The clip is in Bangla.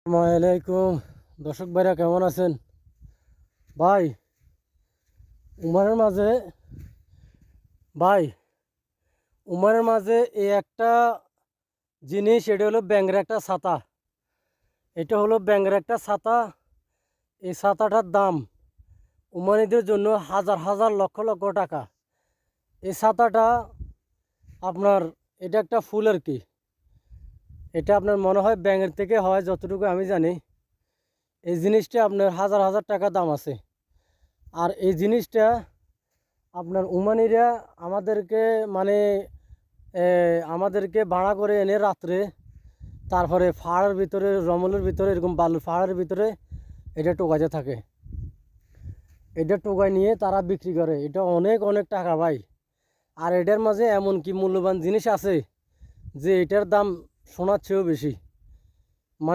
আসসালামাইকুম দর্শক ভাইরা, কেমন আছেন ভাই? উমানের মাঝে ভাই উমানের মাঝে এই একটা জিনিস, এটা হলো ব্যাঙের একটা ছাতা। এটা হলো ব্যাঙের একটা ছাতা। এই ছাতাটার দাম উমানিদের জন্য হাজার হাজার লক্ষ লক্ষ টাকা। এই ছাতাটা আপনার, এটা একটা ফুল আর কি। এটা আপনার মনে হয় ব্যাঙের থেকে হয়, যতটুকু আমি জানি। এই জিনিসটা আপনার হাজার হাজার টাকা দাম আছে। আর এই জিনিসটা আপনার ওমানিরা আমাদেরকে মানে আমাদেরকে ভাড়া করে এনে রাত্রে, তারপরে পাহাড়ের ভিতরে, জঙ্গলের ভিতরে, এরকম বালুর পাহাড়ের ভিতরে এটা টোকাইতে থাকে। এটা টোকাই নিয়ে তারা বিক্রি করে। এটা অনেক অনেক টাকা ভাই। আর এটার মাঝে এমন কি মূল্যবান জিনিস আছে যে এটার দাম সোনার চেয়েও বেশি।